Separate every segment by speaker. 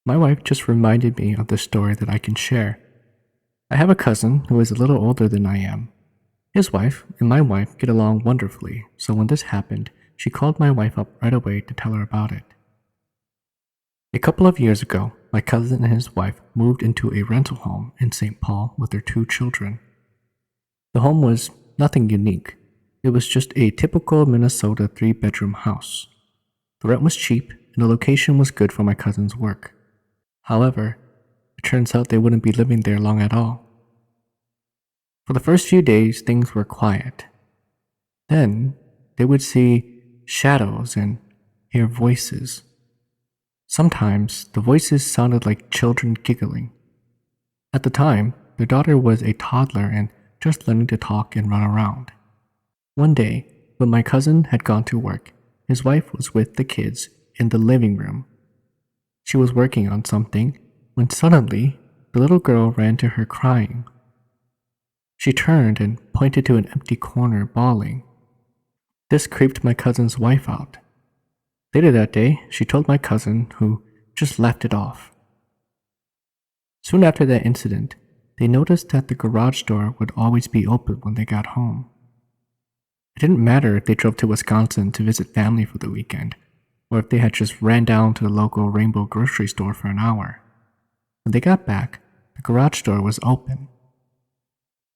Speaker 1: My wife just reminded me of the story that I can share. I have a cousin who is a little older than I am. His wife and my wife get along wonderfully, so when this happened, she called my wife up right away to tell her about it. A couple of years ago, my cousin and his wife moved into a rental home in St. Paul with their 2 children. The home was nothing unique. It was just a typical Minnesota 3-bedroom house. The rent was cheap and the location was good for my cousin's work. However, it turns out they wouldn't be living there long at all. For the first few days, things were quiet. Then, they would see shadows and hear voices. Sometimes, the voices sounded like children giggling. At the time, their daughter was a toddler and just learning to talk and run around. One day, when my cousin had gone to work, his wife was with the kids in the living room. She was working on something when suddenly the little girl ran to her crying. She turned and pointed to an empty corner, bawling. This creeped my cousin's wife out. Later that day, she told my cousin, who just laughed it off. Soon after that incident, they noticed that the garage door would always be open when they got home. It didn't matter if they drove to Wisconsin to visit family for the weekend, or if they had just ran down to the local Rainbow grocery store for an hour. When they got back, the garage door was open.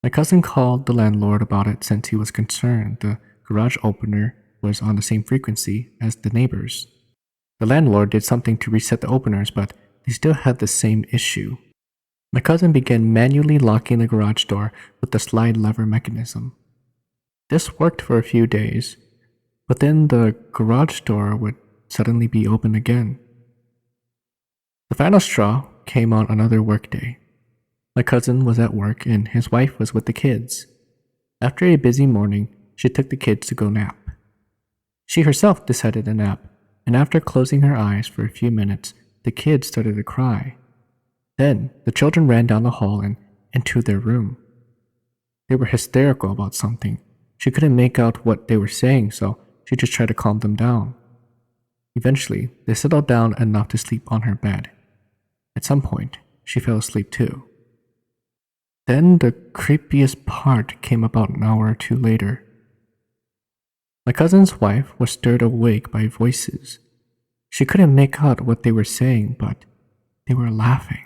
Speaker 1: My cousin called the landlord about it since he was concerned the garage opener was on the same frequency as the neighbors. The landlord did something to reset the openers, but they still had the same issue. My cousin began manually locking the garage door with the slide lever mechanism. This worked for a few days, but then the garage door would suddenly be open again. The final straw came on another workday. My cousin was at work and his wife was with the kids. After a busy morning, she took the kids to go nap. She herself decided to nap, and after closing her eyes for a few minutes, the kids started to cry. Then, the children ran down the hall and into their room. They were hysterical about something. She couldn't make out what they were saying, so she just tried to calm them down. Eventually, they settled down enough to sleep on her bed. At some point, she fell asleep too. Then the creepiest part came about an hour or two later. My cousin's wife was stirred awake by voices. She couldn't make out what they were saying, but they were laughing.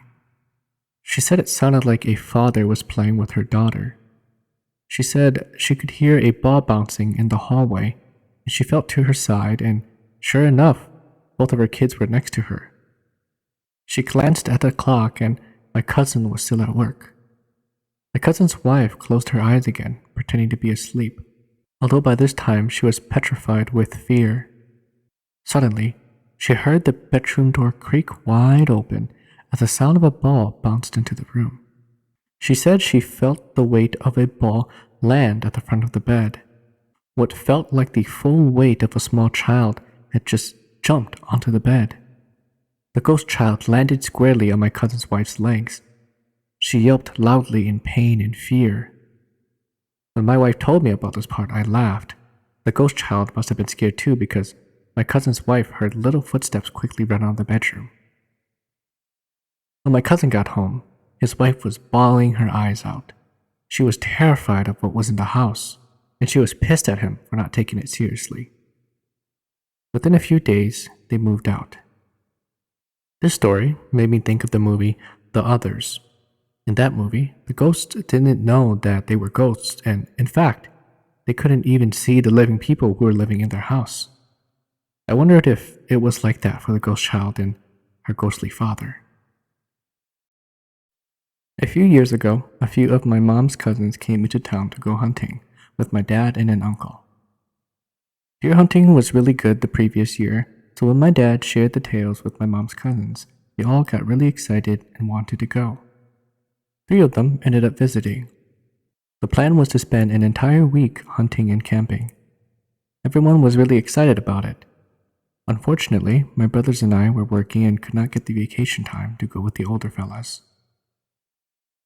Speaker 1: She said it sounded like a father was playing with her daughter. She said she could hear a ball bouncing in the hallway, and she felt to her side, and sure enough, both of her kids were next to her. She glanced at the clock, and my cousin was still at work. My cousin's wife closed her eyes again, pretending to be asleep, although by this time she was petrified with fear. Suddenly, she heard the bedroom door creak wide open as the sound of a ball bounced into the room. She said she felt the weight of a ball land at the front of the bed. What felt like the full weight of a small child had just jumped onto the bed. The ghost child landed squarely on my cousin's wife's legs. She yelped loudly in pain and fear. When my wife told me about this part, I laughed. The ghost child must have been scared too because my cousin's wife heard little footsteps quickly run out of the bedroom. When my cousin got home, his wife was bawling her eyes out. She was terrified of what was in the house, and she was pissed at him for not taking it seriously. Within a few days, they moved out. This story made me think of the movie The Others. In that movie, the ghosts didn't know that they were ghosts, and in fact, they couldn't even see the living people who were living in their house. I wondered if it was like that for the ghost child and her ghostly father. A few years ago, a few of my mom's cousins came into town to go hunting with my dad and an uncle. Deer hunting was really good the previous year, so when my dad shared the tales with my mom's cousins, they all got really excited and wanted to go. 3 of them ended up visiting. The plan was to spend an entire week hunting and camping. Everyone was really excited about it. Unfortunately, my brothers and I were working and could not get the vacation time to go with the older fellas.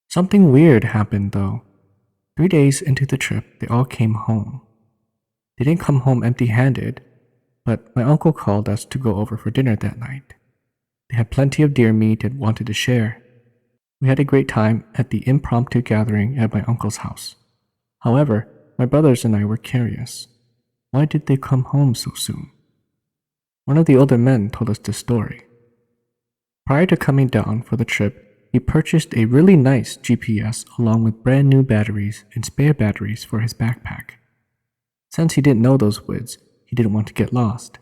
Speaker 1: Something weird happened though. 3 days into the trip, they all came home. They didn't come home empty-handed, but my uncle called us to go over for dinner that night. They had plenty of deer meat and wanted to share. We had a great time at the impromptu gathering at my uncle's house. However, my brothers and I were curious. Why did they come home so soon? One of the older men told us this story. Prior to coming down for the trip, he purchased a really nice GPS along with brand new batteries and spare batteries for his backpack. Since he didn't know those woods, he didn't want to get lost.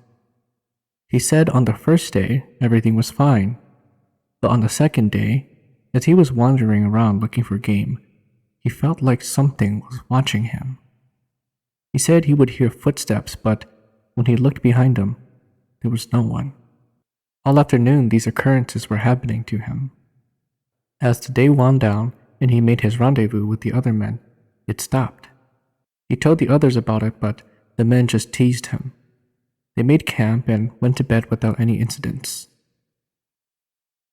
Speaker 1: He said on the first day, everything was fine, but on the second day, as he was wandering around looking for game, he felt like something was watching him. He said he would hear footsteps, but when he looked behind him, there was no one. All afternoon, these occurrences were happening to him. As the day wound down and he made his rendezvous with the other men, it stopped. He told the others about it, but the men just teased him. They made camp and went to bed without any incidents.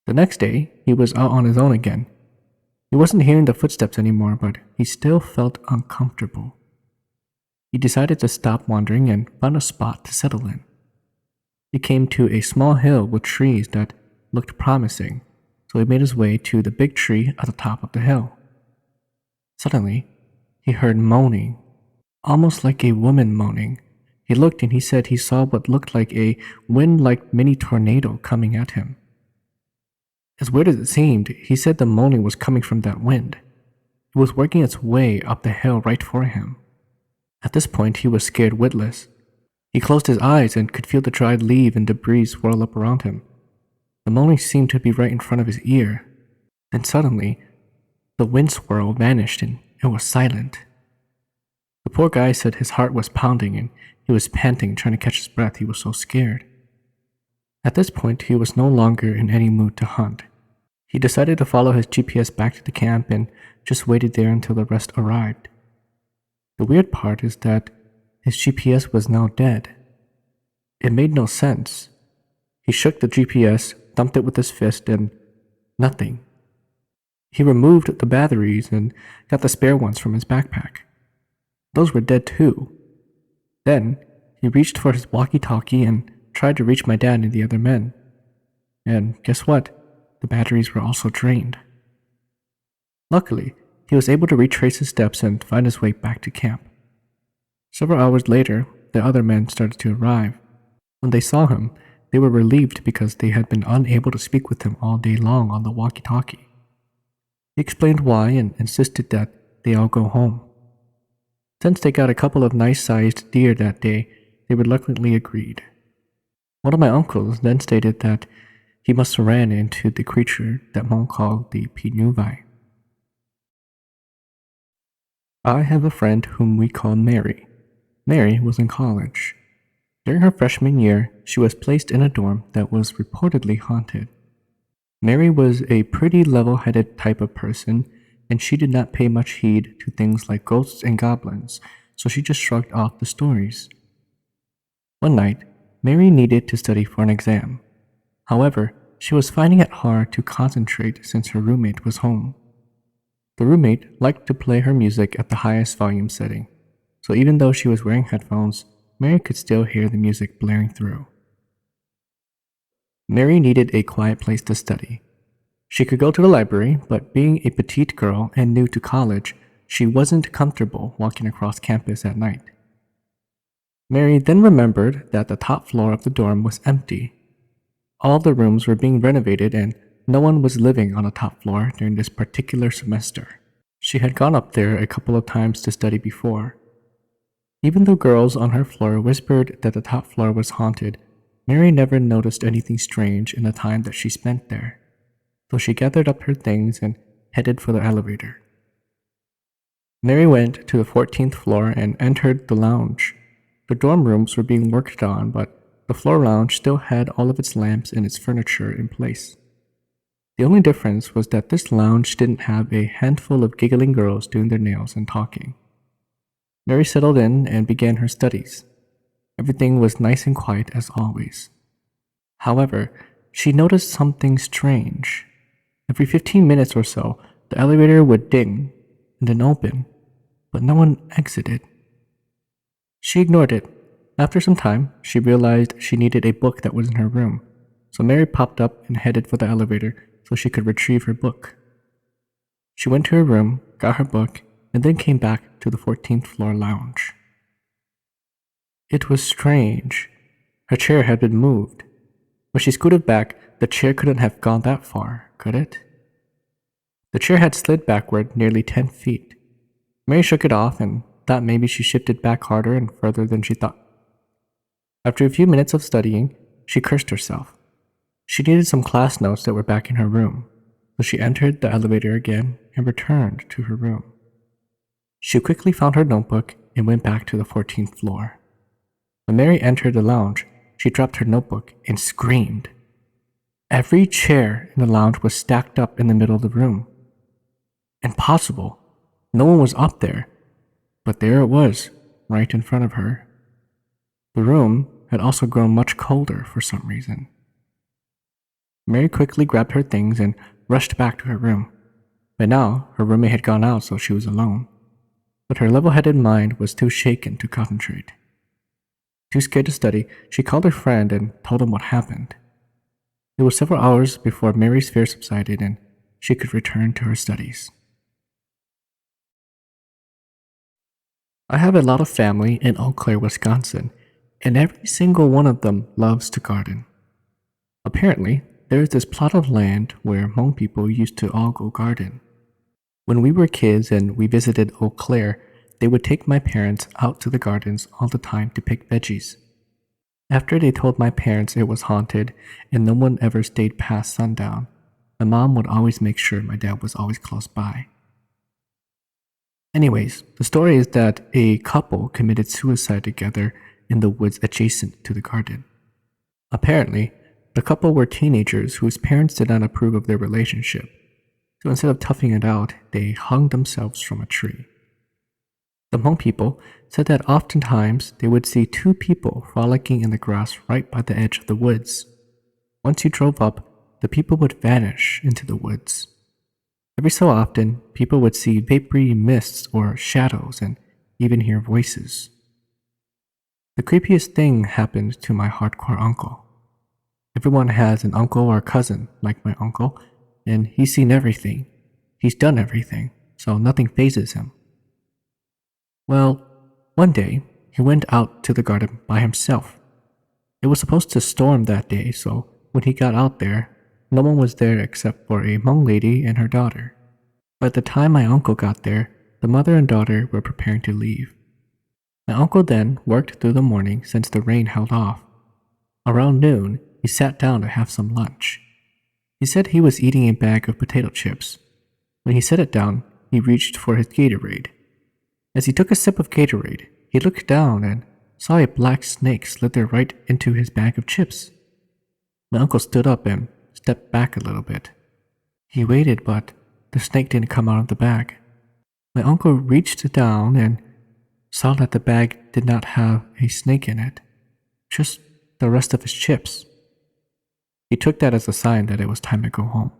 Speaker 1: The next day, he was out on his own again. He wasn't hearing the footsteps anymore, but he still felt uncomfortable. He decided to stop wandering and found a spot to settle in. He came to a small hill with trees that looked promising, so he made his way to the big tree at the top of the hill. Suddenly, he heard moaning, almost like a woman moaning. He looked and he said he saw what looked like a wind-like mini tornado coming at him. As weird as it seemed, he said the moaning was coming from that wind. It was working its way up the hill right for him. At this point, he was scared witless. He closed his eyes and could feel the dried leaf and debris swirl up around him. The moaning seemed to be right in front of his ear. Then suddenly, the wind swirl vanished and it was silent. The poor guy said his heart was pounding and he was panting, trying to catch his breath. He was so scared. At this point, he was no longer in any mood to hunt. He decided to follow his GPS back to the camp and just waited there until the rest arrived. The weird part is that his GPS was now dead. It made no sense. He shook the GPS, thumped it with his fist, and nothing. He removed the batteries and got the spare ones from his backpack. Those were dead too. Then, he reached for his walkie-talkie and tried to reach my dad and the other men. And guess what? The batteries were also drained. Luckily, he was able to retrace his steps and find his way back to camp. Several hours later, the other men started to arrive. When they saw him, they were relieved because they had been unable to speak with him all day long on the walkie-talkie. He explained why and insisted that they all go home. Since they got a couple of nice-sized deer that day, they reluctantly agreed. One of my uncles then stated that he must have ran into the creature that Hmong called the Pinuvi. I have a friend whom we call Mary. Mary was in college. During her freshman year, she was placed in a dorm that was reportedly haunted. Mary was a pretty level-headed type of person, and she did not pay much heed to things like ghosts and goblins, so she just shrugged off the stories. One night, Mary needed to study for an exam. However, she was finding it hard to concentrate since her roommate was home. The roommate liked to play her music at the highest volume setting, so even though she was wearing headphones, Mary could still hear the music blaring through. Mary needed a quiet place to study. She could go to the library, but being a petite girl and new to college, she wasn't comfortable walking across campus at night. Mary then remembered that the top floor of the dorm was empty. All the rooms were being renovated and no one was living on the top floor during this particular semester. She had gone up there a couple of times to study before. Even though girls on her floor whispered that the top floor was haunted, Mary never noticed anything strange in the time that she spent there, so she gathered up her things and headed for the elevator. Mary went to the 14th floor and entered the lounge. The dorm rooms were being worked on, but the floor lounge still had all of its lamps and its furniture in place. The only difference was that this lounge didn't have a handful of giggling girls doing their nails and talking. Mary settled in and began her studies. Everything was nice and quiet as always. However, she noticed something strange. Every 15 minutes or so, the elevator would ding and then open, but no one exited. She ignored it. After some time, she realized she needed a book that was in her room, so Mary popped up and headed for the elevator so she could retrieve her book. She went to her room, got her book, and then came back to the 14th floor lounge. It was strange. Her chair had been moved. When she scooted back, the chair couldn't have gone that far, could it? The chair had slid backward nearly 10 feet. Mary shook it off and thought maybe she shifted back harder and further than she thought. After a few minutes of studying, she cursed herself. She needed some class notes that were back in her room, so she entered the elevator again and returned to her room. She quickly found her notebook and went back to the 14th floor. When Mary entered the lounge, she dropped her notebook and screamed. Every chair in the lounge was stacked up in the middle of the room. Impossible. No one was up there, but there it was, right in front of her. The room had also grown much colder for some reason. Mary quickly grabbed her things and rushed back to her room. By now, her roommate had gone out, so she was alone. But her level-headed mind was too shaken to concentrate. Too scared to study, she called her friend and told him what happened. It was several hours before Mary's fear subsided and she could return to her studies. I have a lot of family in Eau Claire, Wisconsin, and every single one of them loves to garden. Apparently, there is this plot of land where Hmong people used to all go garden. When we were kids and we visited Eau Claire, they would take my parents out to the gardens all the time to pick veggies. After they told my parents it was haunted and no one ever stayed past sundown, my mom would always make sure my dad was always close by. Anyways, the story is that a couple committed suicide together in the woods adjacent to the garden. Apparently, the couple were teenagers whose parents did not approve of their relationship, so instead of toughing it out, they hung themselves from a tree. The Hmong people said that oftentimes they would see two people frolicking in the grass right by the edge of the woods. Once you drove up, the people would vanish into the woods. Every so often, people would see vapory mists or shadows and even hear voices. The creepiest thing happened to my hardcore uncle. Everyone has an uncle or a cousin like my uncle, and he's seen everything. He's done everything, so nothing phases him. Well, one day, he went out to the garden by himself. It was supposed to storm that day, so when he got out there, no one was there except for a Hmong lady and her daughter. By the time my uncle got there, the mother and daughter were preparing to leave. My uncle then worked through the morning since the rain held off. Around noon, he sat down to have some lunch. He said he was eating a bag of potato chips. When he set it down, he reached for his Gatorade. As he took a sip of Gatorade, he looked down and saw a black snake slither right into his bag of chips. My uncle stood up and stepped back a little bit. He waited, but the snake didn't come out of the bag. My uncle reached down and saw that the bag did not have a snake in it, just the rest of his chips. He took that as a sign that it was time to go home.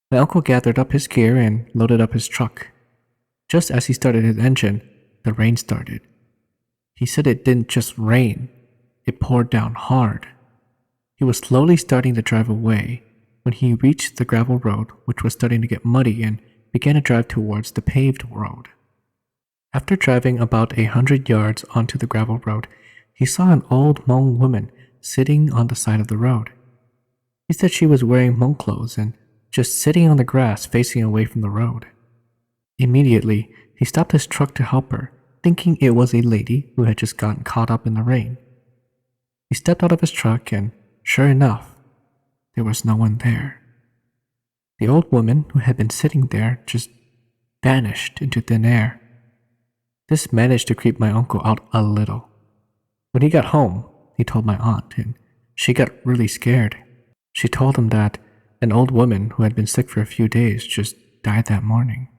Speaker 1: My uncle gathered up his gear and loaded up his truck. Just as he started his engine, the rain started. He said it didn't just rain, it poured down hard. He was slowly starting to drive away when he reached the gravel road, which was starting to get muddy, and began to drive towards the paved road. After driving about 100 yards onto the gravel road, he saw an old Hmong woman sitting on the side of the road. He said she was wearing Hmong clothes and just sitting on the grass facing away from the road. Immediately, he stopped his truck to help her, thinking it was a lady who had just gotten caught up in the rain. He stepped out of his truck and, sure enough, there was no one there. The old woman who had been sitting there just vanished into thin air. This managed to creep my uncle out a little. When he got home, he told my aunt, and she got really scared. She told him that an old woman who had been sick for a few days just died that morning.